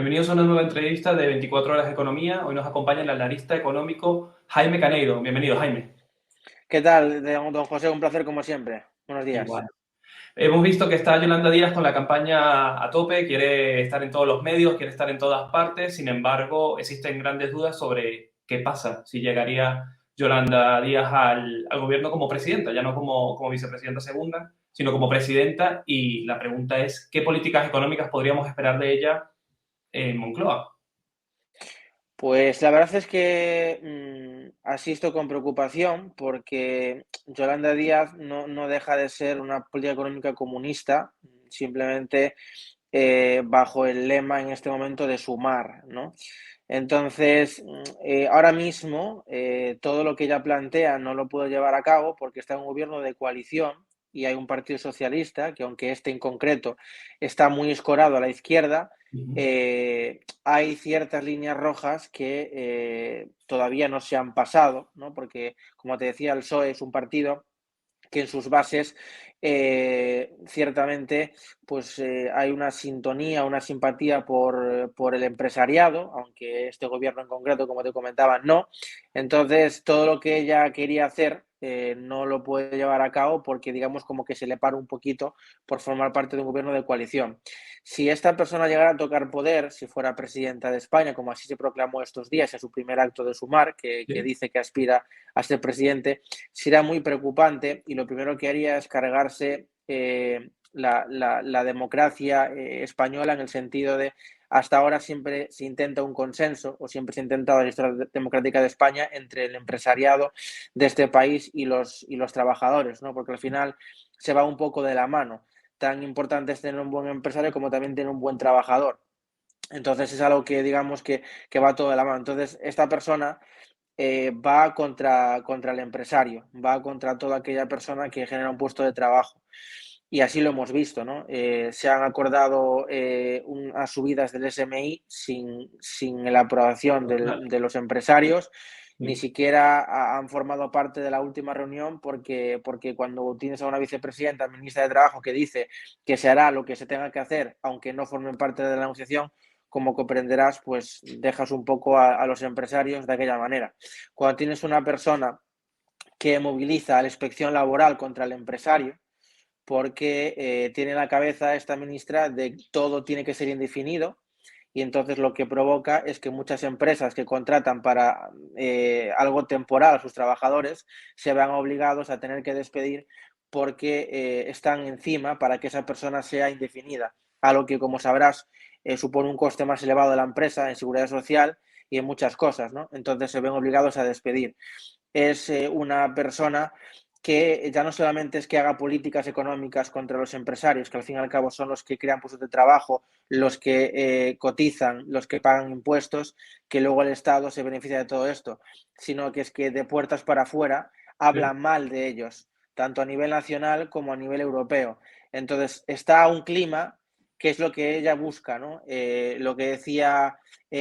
Bienvenidos a una nueva entrevista de 24 horas de economía. Hoy nos acompaña el analista económico Jaime Caneiro. Bienvenido, Jaime. ¿Qué tal, don José? Un placer como siempre. Buenos días. Igual. Hemos visto que está Yolanda Díaz con la campaña a tope, quiere estar en todos los medios, quiere estar en todas partes. Sin embargo, existen grandes dudas sobre qué pasa si llegaría Yolanda Díaz al gobierno como presidenta, ya no como vicepresidenta segunda, sino como presidenta. Y la pregunta es, ¿qué políticas económicas podríamos esperar de ella en Moncloa? Pues la verdad es que asisto con preocupación porque Yolanda Díaz no deja de ser una política económica comunista, simplemente bajo el lema en este momento de sumar, ¿no? Entonces, ahora mismo todo lo que ella plantea no lo puede llevar a cabo porque está en un gobierno de coalición y hay un partido socialista que, aunque este en concreto está muy escorado a la izquierda, hay ciertas líneas rojas que todavía no se han pasado, ¿no? Porque, como te decía, el PSOE es un partido que en sus bases ciertamente pues hay una sintonía, una simpatía por el empresariado, aunque este gobierno en concreto, como te comentaba, no. Entonces, todo lo que ella quería hacer no lo puede llevar a cabo porque digamos como que se le para un poquito por formar parte de un gobierno de coalición. Si esta persona llegara a tocar poder, si fuera presidenta de España, como así se proclamó estos días en su primer acto de sumar, que Sí. dice que aspira a ser presidente, será muy preocupante y lo primero que haría es cargarse la democracia española en el sentido de hasta ahora siempre se intenta un consenso o siempre se ha intentado la historia democrática de España entre el empresariado de este país y los trabajadores, ¿no? Porque al final se va un poco de la mano. Tan importante es tener un buen empresario como también tener un buen trabajador. Entonces es algo que digamos que va todo de la mano. Entonces esta persona va contra el empresario, va contra toda aquella persona que genera un puesto de trabajo. Y así lo hemos visto, ¿no? Se han acordado unas subidas del SMI sin la aprobación de los empresarios, ni Sí. siquiera han formado parte de la última reunión porque cuando tienes a una vicepresidenta, ministra de Trabajo, que dice que se hará lo que se tenga que hacer, aunque no formen parte de la negociación, como comprenderás, pues dejas un poco a los empresarios de aquella manera. Cuando tienes una persona que moviliza a la inspección laboral contra el empresario, porque tiene en la cabeza esta ministra de todo tiene que ser indefinido, y entonces lo que provoca es que muchas empresas que contratan para algo temporal a sus trabajadores se vean obligados a tener que despedir porque están encima para que esa persona sea indefinida, algo que, como sabrás, supone un coste más elevado de la empresa en seguridad social y en muchas cosas, ¿no? Entonces se ven obligados a despedir. Es una persona que ya no solamente es que haga políticas económicas contra los empresarios, que al fin y al cabo son los que crean puestos de trabajo, los que cotizan, los que pagan impuestos, que luego el Estado se beneficia de todo esto, sino que es que de puertas para afuera Sí. hablan mal de ellos, tanto a nivel nacional como a nivel europeo. Entonces está un clima que es lo que ella busca, ¿no? Lo que decía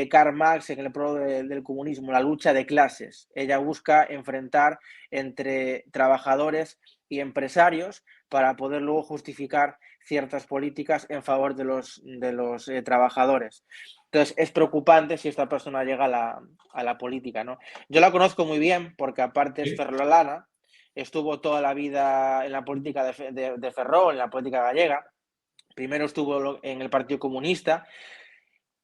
Karl Marx en el prólogo del comunismo, la lucha de clases. Ella busca enfrentar entre trabajadores y empresarios para poder luego justificar ciertas políticas en favor de los trabajadores. Entonces, es preocupante si esta persona llega a la política, ¿no? Yo la conozco muy bien porque aparte es Sí. ferrolana, estuvo toda la vida en la política de Ferrol, en la política gallega. Primero estuvo en el Partido Comunista,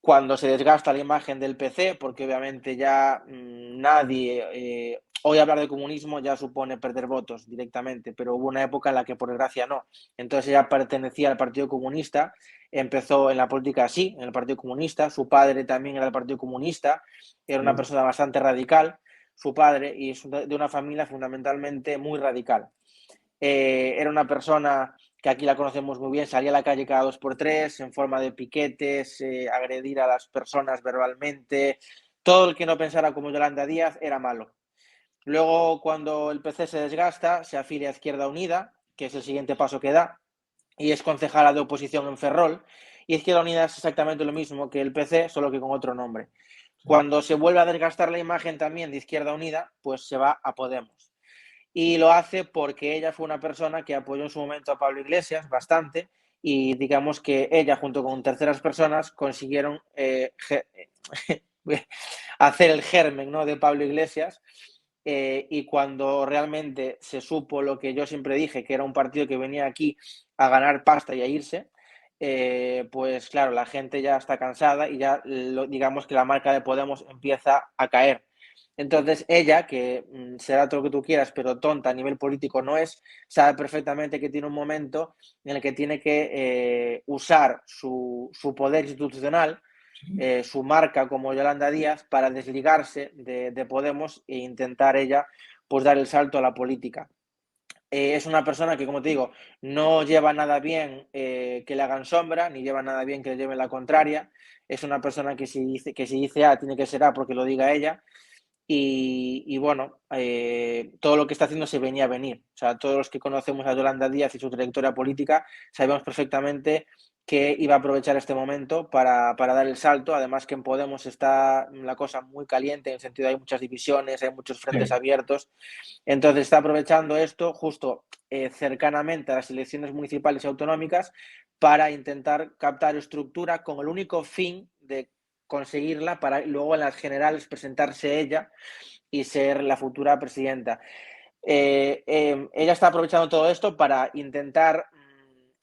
cuando se desgasta la imagen del PC, porque obviamente ya nadie, hoy hablar de comunismo ya supone perder votos directamente, pero hubo una época en la que por desgracia no. Entonces ella pertenecía al Partido Comunista, empezó en la política así, en el Partido Comunista, su padre también era del Partido Comunista, era una Sí. persona bastante radical, su padre, y es de una familia fundamentalmente muy radical. Era una persona que aquí la conocemos muy bien, salía a la calle cada dos por tres en forma de piquetes, agredir a las personas verbalmente. Todo el que no pensara como Yolanda Díaz era malo. Luego, cuando el PC se desgasta, se afilia a Izquierda Unida, que es el siguiente paso que da, y es concejala de oposición en Ferrol. Y Izquierda Unida es exactamente lo mismo que el PC, solo que con otro nombre. Cuando se vuelve a desgastar la imagen también de Izquierda Unida, pues se va a Podemos. Y lo hace porque ella fue una persona que apoyó en su momento a Pablo Iglesias bastante y digamos que ella junto con terceras personas consiguieron hacer el germen, ¿no?, de Pablo Iglesias. Y cuando realmente se supo lo que yo siempre dije, que era un partido que venía aquí a ganar pasta y a irse, pues claro, la gente ya está cansada y ya digamos que la marca de Podemos empieza a caer. Entonces ella, que será todo lo que tú quieras, pero tonta a nivel político no es, sabe perfectamente que tiene un momento en el que tiene que usar su poder institucional, su marca como Yolanda Díaz, para desligarse de Podemos e intentar ella pues dar el salto a la política. Es una persona que, como te digo, no lleva nada bien que le hagan sombra, ni lleva nada bien que le lleven la contraria. Es una persona que si dice A tiene que ser A porque lo diga ella. Y bueno, todo lo que está haciendo se venía a venir. O sea, todos los que conocemos a Yolanda Díaz y su trayectoria política sabemos perfectamente que iba a aprovechar este momento para dar el salto. Además que en Podemos está la cosa muy caliente, en el sentido de hay muchas divisiones, hay muchos frentes Sí. abiertos. Entonces está aprovechando esto justo cercanamente a las elecciones municipales y autonómicas para intentar captar estructura con el único fin de conseguirla para luego en las generales presentarse ella y ser la futura presidenta. Ella está aprovechando todo esto para intentar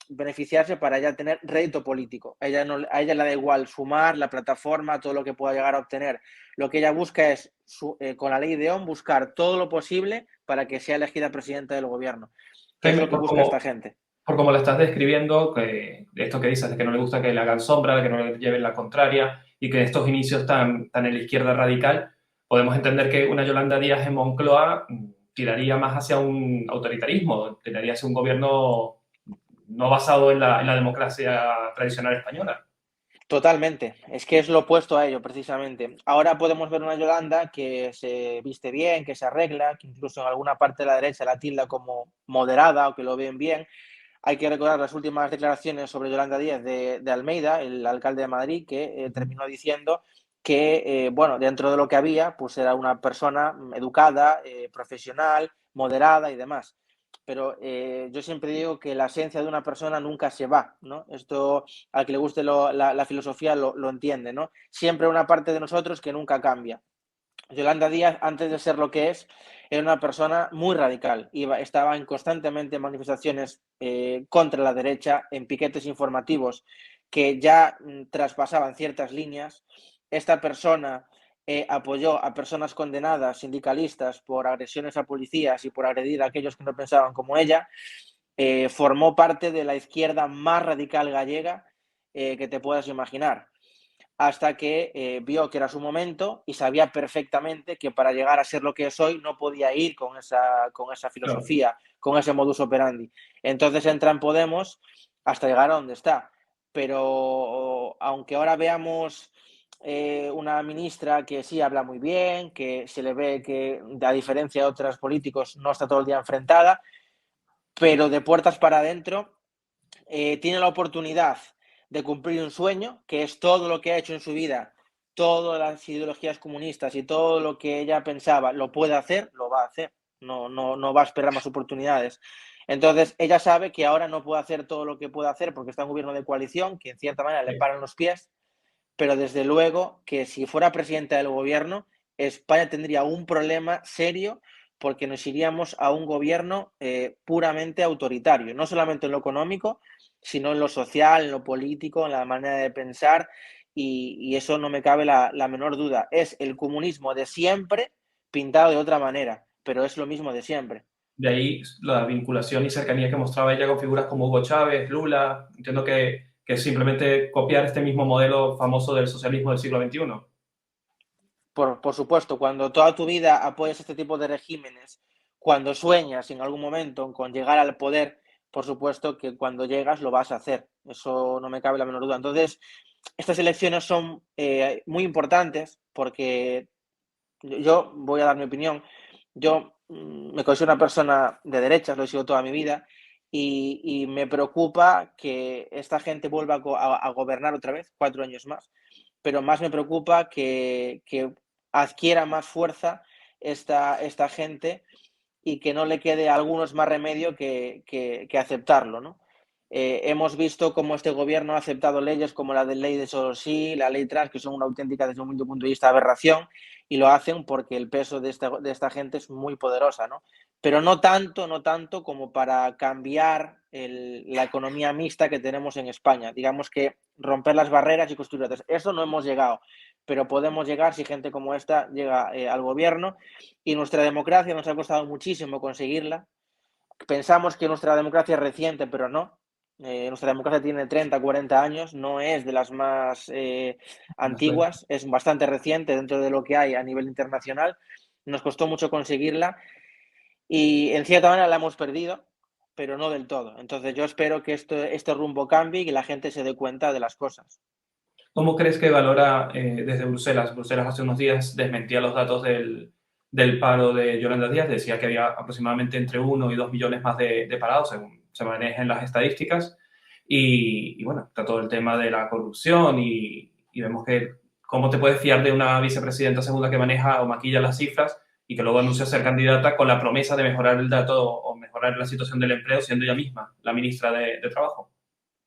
beneficiarse, para ella tener rédito político. A ella le da igual sumar, la plataforma, todo lo que pueda llegar a obtener. Lo que ella busca es, con la ley de ON, buscar todo lo posible para que sea elegida presidenta del gobierno, que es Jaime, lo que busca esta gente. por como lo estás describiendo, que esto que dices de que no le gusta que le hagan sombra, de que no le lleven la contraria y que estos inicios tan en la izquierda radical, podemos entender que una Yolanda Díaz en Moncloa tiraría más hacia un autoritarismo, tiraría hacia un gobierno no basado en la democracia tradicional española. Totalmente, es que es lo opuesto a ello, precisamente. Ahora podemos ver una Yolanda que se viste bien, que se arregla, que incluso en alguna parte de la derecha la tilda como moderada o que lo ven bien. Hay que recordar las últimas declaraciones sobre Yolanda Díaz de Almeida, el alcalde de Madrid, que terminó diciendo que, bueno, dentro de lo que había, pues era una persona educada, profesional, moderada y demás. Pero yo siempre digo que la esencia de una persona nunca se va, ¿no? Esto, al que le guste la filosofía, lo entiende, ¿no? Siempre una parte de nosotros que nunca cambia. Yolanda Díaz, antes de ser lo que es, era una persona muy radical. Estaba constantemente en manifestaciones contra la derecha, en piquetes informativos que ya traspasaban ciertas líneas. Esta persona apoyó a personas condenadas, sindicalistas, por agresiones a policías y por agredir a aquellos que no pensaban como ella. Formó parte de la izquierda más radical gallega que te puedas imaginar, hasta que vio que era su momento y sabía perfectamente que para llegar a ser lo que es hoy no podía ir con esa Claro. filosofía, con ese modus operandi. Entonces entra en Podemos hasta llegar a donde está. Pero aunque ahora veamos una ministra que sí habla muy bien, que se le ve que, a diferencia de otros políticos, no está todo el día enfrentada, pero de puertas para adentro tiene la oportunidad de cumplir un sueño, que es todo lo que ha hecho en su vida, todas las ideologías comunistas y todo lo que ella pensaba, lo puede hacer, lo va a hacer. No va a esperar más oportunidades. Entonces, ella sabe que ahora no puede hacer todo lo que puede hacer porque está en un gobierno de coalición, que en cierta manera le Sí. paran los pies, pero desde luego que si fuera presidenta del gobierno, España tendría un problema serio porque nos iríamos a un gobierno puramente autoritario, no solamente en lo económico, sino en lo social, en lo político, en la manera de pensar, y eso no me cabe la menor duda. Es el comunismo de siempre pintado de otra manera, pero es lo mismo de siempre. De ahí la vinculación y cercanía que mostraba ella con figuras como Hugo Chávez, Lula. Entiendo que es simplemente copiar este mismo modelo famoso del socialismo del siglo XXI. Por supuesto, cuando toda tu vida apoyas este tipo de regímenes, cuando sueñas en algún momento con llegar al poder, por supuesto que cuando llegas lo vas a hacer. Eso no me cabe la menor duda. Entonces, estas elecciones son muy importantes porque yo voy a dar mi opinión. Yo me considero una persona de derechas, lo he sido toda mi vida, y me preocupa que esta gente vuelva a gobernar otra vez, 4 años más, pero más me preocupa que adquiera más fuerza esta gente y que no le quede a algunos más remedio que aceptarlo, ¿no? hemos visto cómo este gobierno ha aceptado leyes como la de ley de solo sí, la ley trans, que son una auténtica, desde un punto de vista, aberración, y lo hacen porque el peso de esta gente es muy poderosa, ¿no? Pero no tanto, no tanto como para cambiar la economía mixta que tenemos en España. Digamos que romper las barreras y construir otras. Eso no hemos llegado, pero podemos llegar si gente como esta llega al gobierno, y nuestra democracia nos ha costado muchísimo conseguirla. Pensamos que nuestra democracia es reciente, pero no. Nuestra democracia tiene 30, 40 años, no es de las más antiguas, es bastante reciente dentro de lo que hay a nivel internacional. Nos costó mucho conseguirla y en cierta manera la hemos perdido, pero no del todo. Entonces yo espero que este rumbo cambie y que la gente se dé cuenta de las cosas. ¿Cómo crees que valora desde Bruselas? Bruselas hace unos días desmentía los datos del paro de Yolanda Díaz, decía que había aproximadamente entre 1 y 2 millones más de parados, según se manejan las estadísticas. Y bueno, está todo el tema de la corrupción y vemos que cómo te puedes fiar de una vicepresidenta segunda que maneja o maquilla las cifras y que luego anuncia ser candidata con la promesa de mejorar el dato o mejorar la situación del empleo, siendo ella misma la ministra de Trabajo.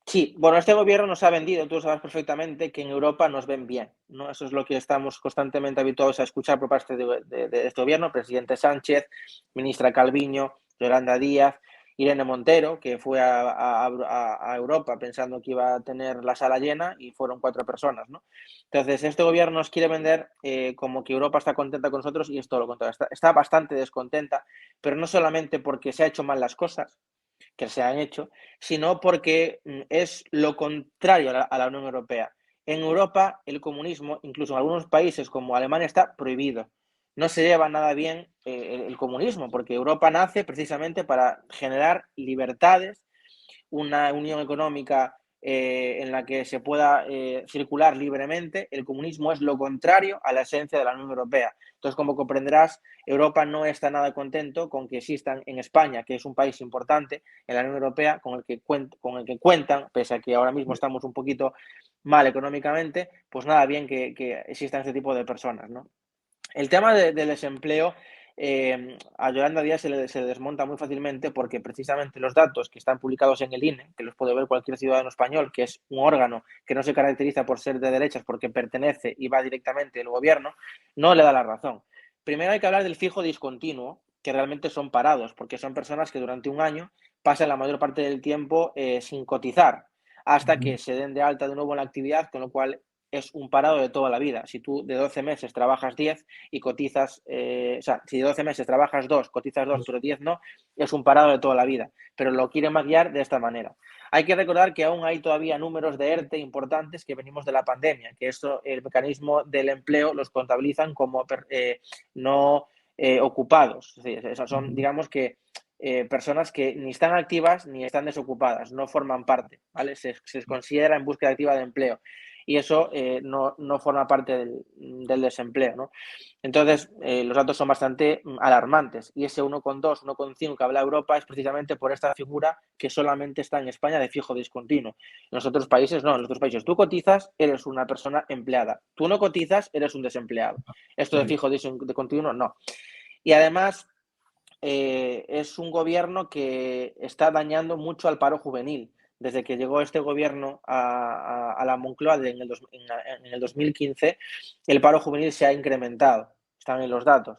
Sí, bueno, este gobierno nos ha vendido, tú sabes perfectamente que en Europa nos ven bien, ¿no? Eso es lo que estamos constantemente habituados a escuchar por parte de este gobierno, presidente Sánchez, ministra Calviño, Yolanda Díaz, Irene Montero, que fue a Europa pensando que iba a tener la sala llena y fueron 4 personas, ¿no? Entonces, este gobierno nos quiere vender como que Europa está contenta con nosotros y es todo lo contrario. Está bastante descontenta, pero no solamente porque se ha hecho mal las cosas, que se han hecho, sino porque es lo contrario a la Unión Europea. En Europa, el comunismo, incluso en algunos países como Alemania, está prohibido. No se lleva nada bien el comunismo, porque Europa nace precisamente para generar libertades, una unión económica en la que se pueda circular libremente. El comunismo es lo contrario a la esencia de la Unión Europea. Entonces, como comprenderás, Europa no está nada contento con que existan en España, que es un país importante en la Unión Europea, con el que cuentan, pese a que ahora mismo estamos un poquito mal económicamente, pues nada bien que existan este tipo de personas, ¿no? El tema del desempleo, a Yolanda Díaz se le desmonta muy fácilmente porque precisamente los datos que están publicados en el INE, que los puede ver cualquier ciudadano español, que es un órgano que no se caracteriza por ser de derechas porque pertenece y va directamente del gobierno, no le da la razón. Primero hay que hablar del fijo discontinuo, que realmente son parados, porque son personas que durante un año pasan la mayor parte del tiempo sin cotizar, hasta que se den de alta de nuevo en la actividad, con lo cual es un parado de toda la vida. Si tú de 12 meses trabajas 10 y cotizas, o sea, si de 12 meses trabajas 2, cotizas 2, pero 10 no, es un parado de toda la vida. Pero lo quieren maquillar de esta manera. Hay que recordar que aún hay todavía números de ERTE importantes que venimos de la pandemia, que esto, el mecanismo del empleo los contabilizan como no ocupados. Es decir, esos son, digamos que, personas que ni están activas ni están desocupadas, no forman parte, ¿vale? Se considera en búsqueda activa de empleo y eso no forma parte del desempleo, ¿no? Entonces, los datos son bastante alarmantes y ese 1,2, 1,5 que habla Europa es precisamente por esta figura que solamente está en España de fijo discontinuo. En los otros países no, en los otros países tú cotizas, eres una persona empleada. Tú no cotizas, eres un desempleado. Esto de fijo discontinuo, no. Y además, es un gobierno que está dañando mucho al paro juvenil. Desde que llegó este gobierno a la Moncloa en el 2015, el paro juvenil se ha incrementado, están en los datos.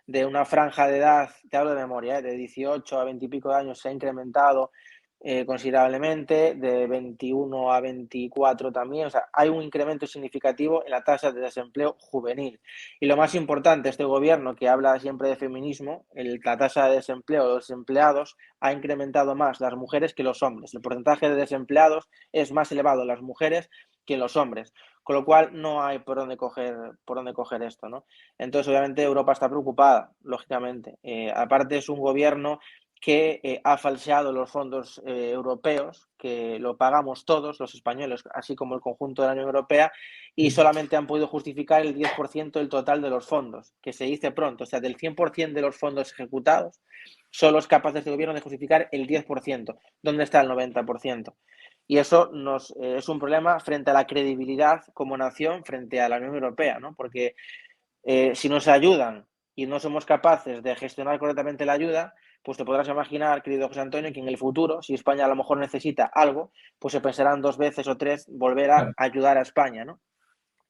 De una franja de edad, te hablo de memoria, de 18 a 20 y pico de años se ha incrementado considerablemente, de 21 a 24 también, o sea, hay un incremento significativo en la tasa de desempleo juvenil. Y lo más importante, este gobierno que habla siempre de feminismo, la tasa de desempleo de los desempleados ha incrementado más las mujeres que los hombres. El porcentaje de desempleados es más elevado en las mujeres que en los hombres, con lo cual no hay por dónde coger esto, ¿no? Entonces, obviamente, Europa está preocupada, lógicamente. Aparte, es un gobierno que ha falseado los fondos europeos, que lo pagamos todos los españoles, así como el conjunto de la Unión Europea, y solamente han podido justificar el 10% del total de los fondos, que se dice pronto, o sea, del 100% de los fondos ejecutados, solo es capaz de este gobierno de justificar el 10%. ¿Dónde está el 90%? Y eso es un problema frente a la credibilidad como nación frente a la Unión Europea, ¿no? Porque si nos ayudan y no somos capaces de gestionar correctamente la ayuda, pues te podrás imaginar, querido José Antonio, que en el futuro, si España a lo mejor necesita algo, pues se pensarán 2 veces o 3 volver a Claro. ayudar a España, ¿no?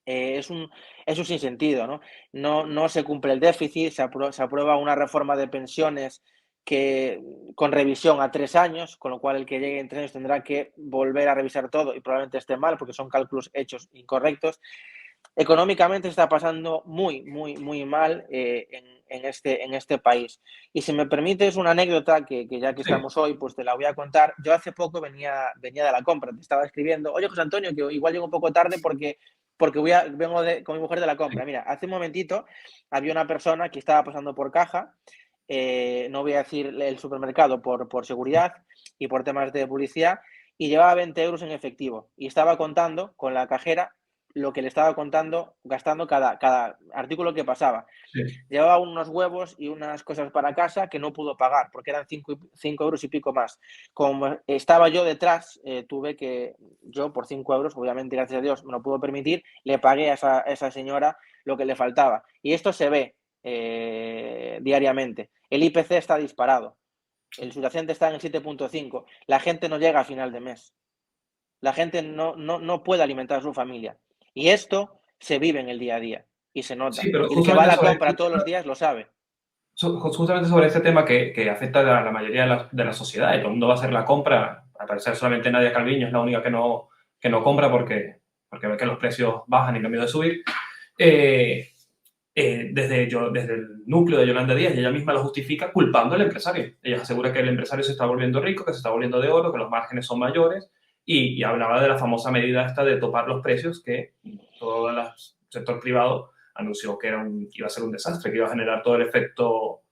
Es un sinsentido, ¿no? No se cumple el déficit, se aprueba una reforma de pensiones que con revisión a 3 años, con lo cual el que llegue en 3 años tendrá que volver a revisar todo y probablemente esté mal porque son cálculos hechos incorrectos. Económicamente está pasando muy, muy, muy mal en este país. Y si me permites una anécdota que ya que Sí, estamos hoy, pues te la voy a contar. Yo hace poco venía de la compra, te estaba escribiendo, oye José Antonio, que igual llego un poco tarde porque vengo con mi mujer de la sí. compra. Mira, hace un momentito había una persona que estaba pasando por caja, no voy a decir el supermercado por seguridad y por temas de publicidad, y llevaba 20 euros en efectivo y estaba contando con la cajera lo que le estaba contando, gastando cada artículo que pasaba. Sí. Llevaba unos huevos y unas cosas para casa que no pudo pagar porque eran 5 euros y pico más. Como estaba yo detrás, tuve que, yo por 5 euros, obviamente gracias a Dios me lo puedo permitir, le pagué a esa señora lo que le faltaba. Y esto se ve diariamente. El IPC está disparado. El subyacente está en el 7,5. La gente no llega a final de mes. La gente no puede alimentar a su familia. Y esto se vive en el día a día y se Sí, nota. pero Y el que va a justamente la sobre este compra todos los días lo sabe. justamente sobre este tema que afecta a la mayoría de la sociedad y todo el mundo va a hacer la compra. Al parecer solamente Nadia Calviño es la única que no compra porque ve que los precios bajan y no miedo de subir. Eh, desde el núcleo de Yolanda Díaz, y ella misma lo justifica culpando al empresario. Ella asegura que el empresario se está volviendo rico, que se está volviendo de oro, que los márgenes son mayores, y hablaba de la famosa medida esta de topar los precios que todo el sector privado anunció que iba a ser un desastre, que iba a generar todo el efecto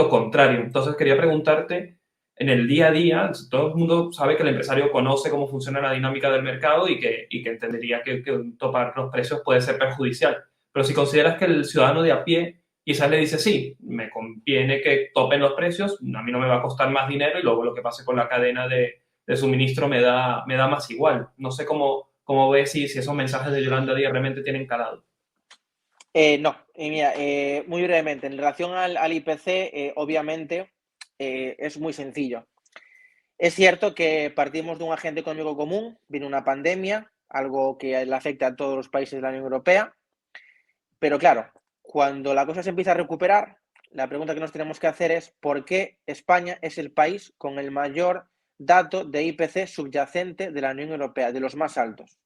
contrario. Entonces quería preguntarte, en el día a día, todo el mundo sabe que el empresario conoce cómo funciona la dinámica del mercado y que entendería que topar los precios puede ser perjudicial. Pero si consideras que el ciudadano de a pie quizás le dice, sí, me conviene que topen los precios, a mí no me va a costar más dinero y luego lo que pase con la cadena de suministro me da más igual. No sé cómo ves si esos mensajes de Yolanda Díaz realmente tienen calado. No, mira, muy brevemente, en relación al IPC, obviamente es muy sencillo. Es cierto que partimos de un agente económico común, viene una pandemia, algo que le afecta a todos los países de la Unión Europea, pero claro, cuando la cosa se empieza a recuperar, la pregunta que nos tenemos que hacer es ¿por qué España es el país con el mayor dato de IPC subyacente de la Unión Europea, de los más altos,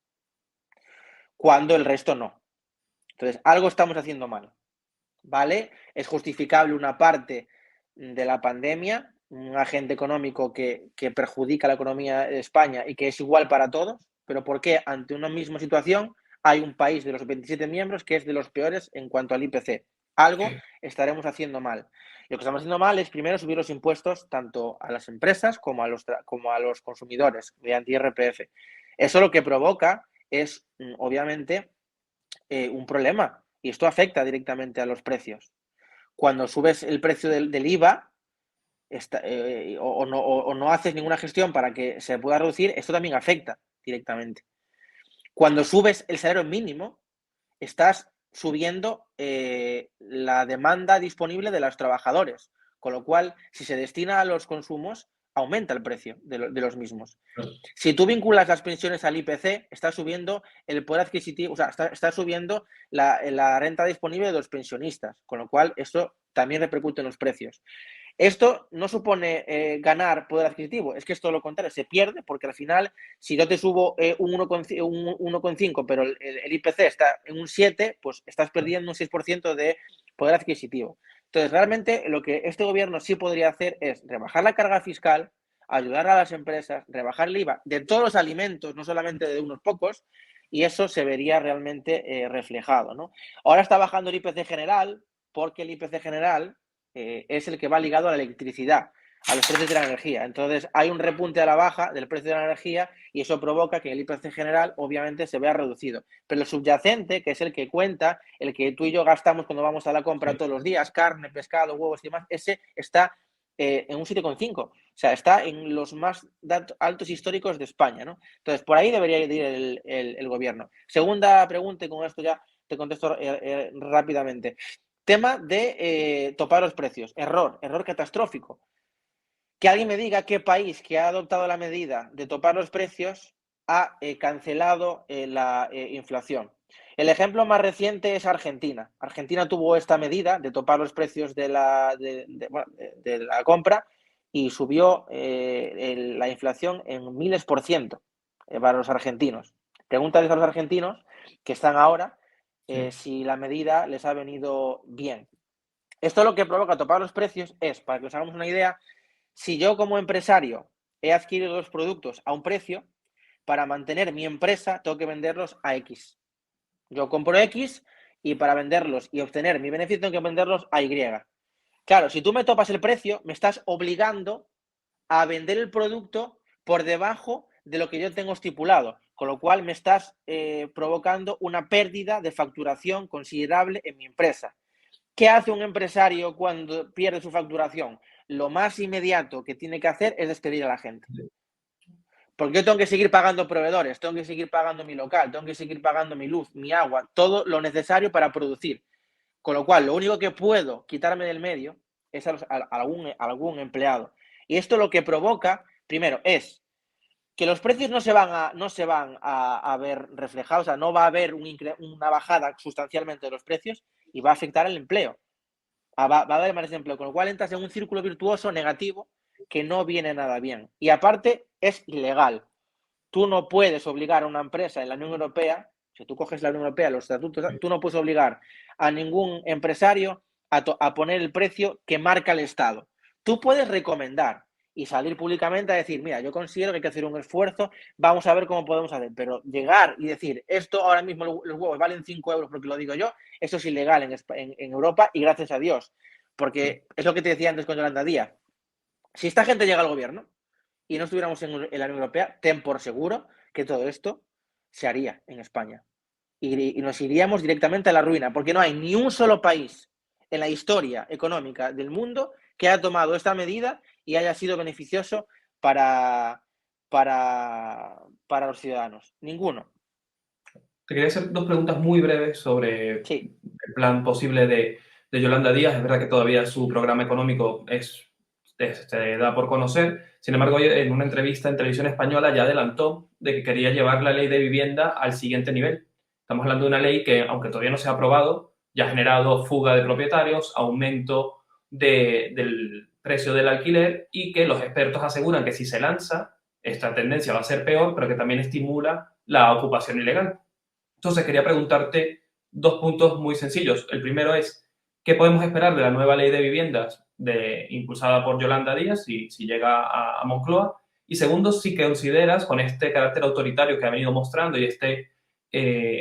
cuando el resto no? Entonces, algo estamos haciendo mal, ¿vale? Es justificable una parte de la pandemia, un agente económico que perjudica la economía de España y que es igual para todos, pero ¿por qué ante una misma situación hay un país de los 27 miembros que es de los peores en cuanto al IPC? Algo estaremos haciendo mal. Lo que estamos haciendo mal es primero subir los impuestos tanto a las empresas como como a los consumidores mediante IRPF. Eso lo que provoca es, obviamente, un problema y esto afecta directamente a los precios. Cuando subes el precio del IVA o no haces ninguna gestión para que se pueda reducir, esto también afecta directamente. Cuando subes el salario mínimo, estás subiendo la demanda disponible de los trabajadores, con lo cual, si se destina a los consumos, aumenta el precio de los mismos. Si tú vinculas las pensiones al IPC, está subiendo el poder adquisitivo, o sea, está subiendo la renta disponible de los pensionistas, con lo cual esto también repercute en los precios. Esto no supone ganar poder adquisitivo, es que es todo lo contrario, se pierde porque al final, si yo te subo un 1,5, pero el IPC está en un 7, pues estás perdiendo un 6% de poder adquisitivo. Entonces, realmente lo que este gobierno sí podría hacer es rebajar la carga fiscal, ayudar a las empresas, rebajar el IVA de todos los alimentos, no solamente de unos pocos, y eso se vería realmente reflejado, ¿no? Ahora está bajando el IPC general, porque el IPC general es el que va ligado a la electricidad, a los precios de la energía. Entonces, hay un repunte a la baja del precio de la energía y eso provoca que el IPC general obviamente se vea reducido. Pero el subyacente, que es el que cuenta, el que tú y yo gastamos cuando vamos a la compra todos los días, carne, pescado, huevos y demás, ese está en un 7,5. O sea, está en los más altos históricos de España, ¿no? Entonces, por ahí debería ir el gobierno. Segunda pregunta, y con esto ya te contesto rápidamente. Tema de topar los precios. Error catastrófico. Que alguien me diga qué país que ha adoptado la medida de topar los precios ha cancelado la inflación. El ejemplo más reciente es Argentina. Argentina tuvo esta medida de topar los precios de la compra y subió la inflación en miles por ciento para los argentinos. Pregúntales a los argentinos que están ahora Sí. si la medida les ha venido bien. Esto lo que provoca topar los precios es, para que os hagamos una idea, si yo como empresario he adquirido los productos a un precio, para mantener mi empresa tengo que venderlos a X. Yo compro X y para venderlos y obtener mi beneficio tengo que venderlos a Y. Claro, si tú me topas el precio, me estás obligando a vender el producto por debajo de lo que yo tengo estipulado, con lo cual me estás provocando una pérdida de facturación considerable en mi empresa. ¿Qué hace un empresario cuando pierde su facturación? Lo más inmediato que tiene que hacer es despedir a la gente. Porque yo tengo que seguir pagando proveedores, tengo que seguir pagando mi local, tengo que seguir pagando mi luz, mi agua, todo lo necesario para producir. Con lo cual, lo único que puedo quitarme del medio es a algún empleado. Y esto lo que provoca, primero, es que los precios no se van a ver reflejados, o sea, no va a haber una bajada sustancialmente de los precios y va a afectar al empleo. Va a haber más empleo, con lo cual entras en un círculo virtuoso negativo que no viene nada bien. Y aparte, es ilegal. Tú no puedes obligar a una empresa en la Unión Europea, si tú coges la Unión Europea, los estatutos, tú no puedes obligar a ningún empresario a poner el precio que marca el Estado. Tú puedes recomendar y salir públicamente a decir, mira, yo considero que hay que hacer un esfuerzo, vamos a ver cómo podemos hacer, pero llegar y decir, esto ahora mismo los huevos valen 5 euros porque lo digo yo, eso es ilegal en Europa y gracias a Dios, porque es lo que te decía antes con Yolanda Díaz. Si esta gente llega al gobierno y no estuviéramos en la Unión Europea, ten por seguro que todo esto se haría en España. Y nos iríamos directamente a la ruina, porque no hay ni un solo país en la historia económica del mundo que haya tomado esta medida y haya sido beneficioso para, para los ciudadanos. Ninguno. Te quería hacer dos preguntas muy breves sobre Sí. el plan posible de Yolanda Díaz. Es verdad que todavía su programa económico se da por conocer. Sin embargo, hoy en una entrevista en Televisión Española ya adelantó de que quería llevar la ley de vivienda al siguiente nivel. Estamos hablando de una ley que, aunque todavía no se ha aprobado, ya ha generado fuga de propietarios, aumento del precio del alquiler y que los expertos aseguran que si se lanza, esta tendencia va a ser peor, pero que también estimula la ocupación ilegal. Entonces, quería preguntarte dos puntos muy sencillos. El primero es, ¿qué podemos esperar de la nueva ley de viviendas impulsada por Yolanda Díaz si llega a Moncloa? Y segundo, si consideras, con este carácter autoritario que ha venido mostrando y este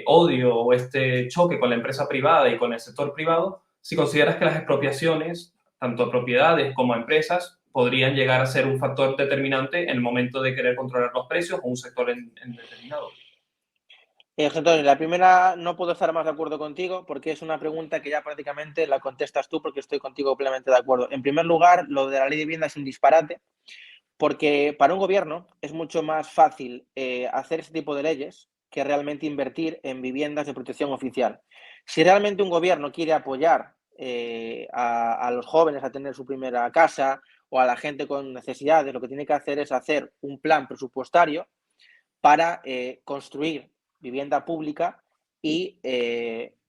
odio o este choque con la empresa privada y con el sector privado, si consideras que las expropiaciones, tanto a propiedades como a empresas, podrían llegar a ser un factor determinante en el momento de querer controlar los precios o un sector en determinado. Antonio, la primera no puedo estar más de acuerdo contigo porque es una pregunta que ya prácticamente la contestas tú porque estoy contigo plenamente de acuerdo. En primer lugar, lo de la ley de vivienda es un disparate porque para un gobierno es mucho más fácil hacer este tipo de leyes que realmente invertir en viviendas de protección oficial. Si realmente un gobierno quiere apoyar a los jóvenes a tener su primera casa o a la gente con necesidades, lo que tiene que hacer es hacer un plan presupuestario para construir vivienda pública y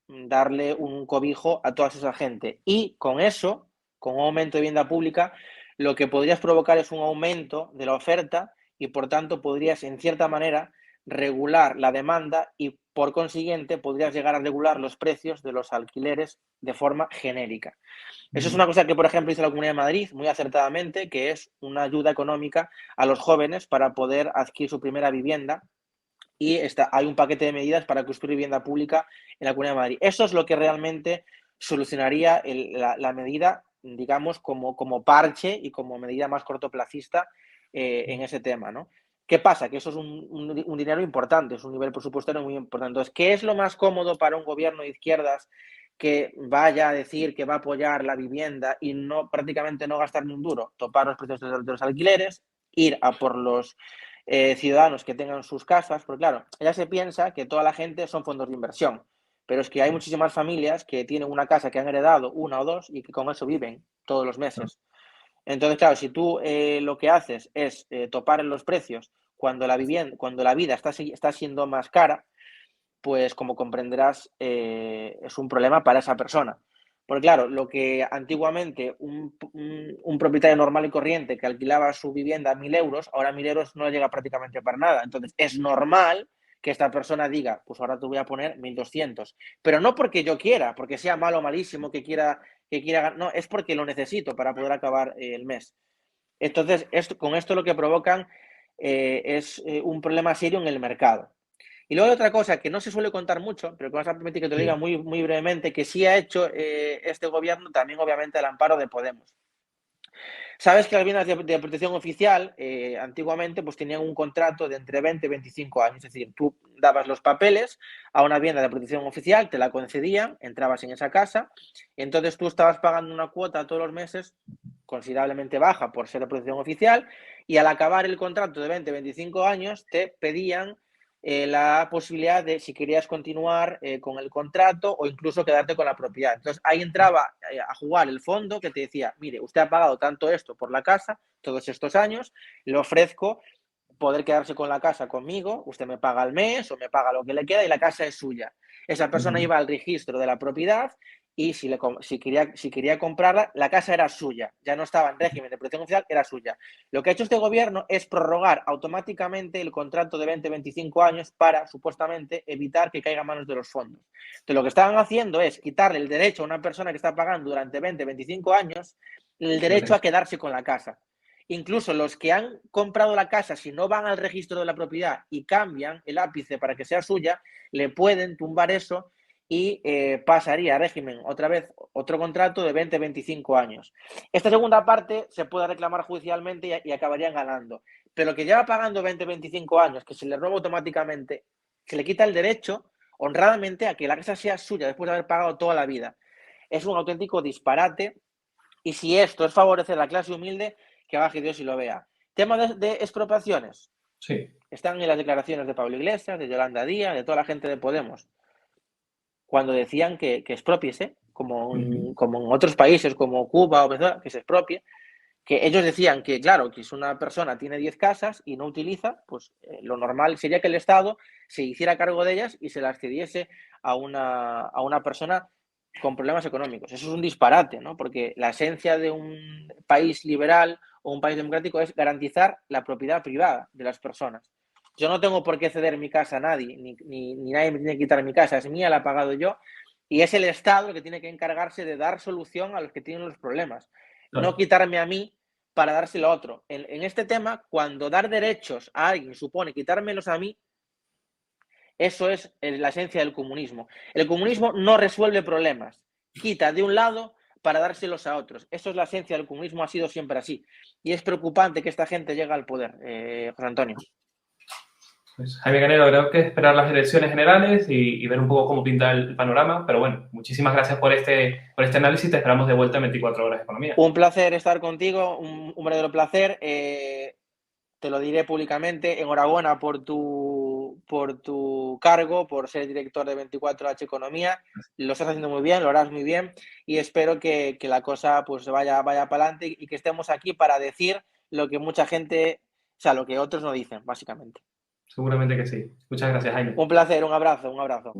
darle un cobijo a toda esa gente. Y con eso, con un aumento de vivienda pública, lo que podrías provocar es un aumento de la oferta y por tanto podrías, en cierta manera, regular la demanda y por consiguiente podrías llegar a regular los precios de los alquileres de forma genérica. Eso es una cosa que, por ejemplo, hizo la Comunidad de Madrid muy acertadamente, que es una ayuda económica a los jóvenes para poder adquirir su primera vivienda y hay un paquete de medidas para construir vivienda pública en la Comunidad de Madrid. Eso es lo que realmente solucionaría la medida, digamos, como parche y como medida más cortoplacista en ese tema, ¿no? ¿Qué pasa? Que eso es un dinero importante, es un nivel presupuestario muy importante. Entonces, ¿qué es lo más cómodo para un gobierno de izquierdas que vaya a decir que va a apoyar la vivienda y no prácticamente no gastar ni un duro? Topar los precios de los alquileres, ir a por los ciudadanos que tengan sus casas, porque claro, ella se piensa que toda la gente son fondos de inversión, pero es que hay muchísimas familias que tienen una casa que han heredado, una o dos, y que con eso viven todos los meses. Entonces, claro, si tú lo que haces es topar en los precios cuando la vida está siendo más cara, pues como comprenderás, es un problema para esa persona. Porque claro, lo que antiguamente un propietario normal y corriente que alquilaba su vivienda a 1.000 euros, ahora 1.000 euros no le llega prácticamente para nada. Entonces, es normal que esta persona diga, pues ahora te voy a poner 1.200. Pero no porque yo quiera, porque sea malo o malísimo que quiera, no, es porque lo necesito para poder acabar el mes. Entonces, con esto lo que provocan es un problema serio en el mercado. Y luego hay otra cosa que no se suele contar mucho, pero que vas a permitir que te lo diga Sí. muy, muy brevemente, que sí ha hecho este gobierno, también obviamente al amparo de Podemos. Sabes que las viviendas de protección oficial antiguamente pues tenían un contrato de entre 20 y 25 años, es decir, tú dabas los papeles a una vivienda de protección oficial, te la concedían, entrabas en esa casa, y entonces tú estabas pagando una cuota todos los meses considerablemente baja por ser de protección oficial, y al acabar el contrato de 20 25 años te pedían la posibilidad de si querías continuar con el contrato o incluso quedarte con la propiedad. Entonces ahí entraba a jugar el fondo que te decía, mire, usted ha pagado tanto esto por la casa todos estos años, le ofrezco poder quedarse con la casa conmigo, usted me paga al mes o me paga lo que le queda y la casa es suya. Esa persona Ujú. iba al registro de la propiedad y si quería comprarla, la casa era suya, ya no estaba en régimen de protección oficial, era suya. Lo que ha hecho este gobierno es prorrogar automáticamente el contrato de 20-25 años para, supuestamente, evitar que caiga a manos de los fondos. Entonces, lo que estaban haciendo es quitarle el derecho a una persona que está pagando durante 20-25 años el derecho a quedarse con la casa. Incluso los que han comprado la casa, si no van al registro de la propiedad y cambian el ápice para que sea suya, le pueden tumbar eso y pasaría a régimen otra vez otro contrato de 20-25 años. Esta segunda parte se puede reclamar judicialmente y acabarían ganando. Pero lo que lleva pagando 20-25 años, que se le roba automáticamente, se le quita el derecho honradamente a que la casa sea suya después de haber pagado toda la vida. Es un auténtico disparate y si esto es favorecer a la clase humilde, que baje Dios y lo vea. Tema de expropiaciones. Sí. Están en las declaraciones de Pablo Iglesias, de Yolanda Díaz, de toda la gente de Podemos, cuando decían que expropiese, como Ujú. como en otros países como Cuba o Venezuela, que se expropie, que ellos decían que, claro, que si una persona tiene 10 casas y no utiliza, pues lo normal sería que el Estado se hiciera cargo de ellas y se las cediese a una persona con problemas económicos. Eso es un disparate, ¿no? Porque la esencia de un país liberal o un país democrático es garantizar la propiedad privada de las personas. Yo no tengo por qué ceder mi casa a nadie, ni nadie me tiene que quitar mi casa, es mía, la he pagado yo, y es el Estado el que tiene que encargarse de dar solución a los que tienen los problemas, no Claro. quitarme a mí para dárselo a otro. En este tema, cuando dar derechos a alguien supone quitármelos a mí, eso es la esencia del comunismo. El comunismo no resuelve problemas, quita de un lado para dárselos a otros. Eso es la esencia del comunismo, ha sido siempre así. Y es preocupante que esta gente llegue al poder, José Antonio. Pues, Jaime Canelo, creo que esperar las elecciones generales y ver un poco cómo pinta el panorama. Pero bueno, muchísimas gracias por este análisis. Te esperamos de vuelta en 24 horas de economía. Un placer estar contigo, un verdadero placer. Te lo diré públicamente. Enhorabuena por tu cargo, por ser director de 24H Economía. Lo estás haciendo muy bien, lo harás muy bien y espero que la cosa pues vaya para adelante y que estemos aquí para decir lo que mucha gente, o sea, lo que otros no dicen, básicamente. Seguramente que sí. Muchas gracias, Jaime. Un placer, un abrazo, un abrazo.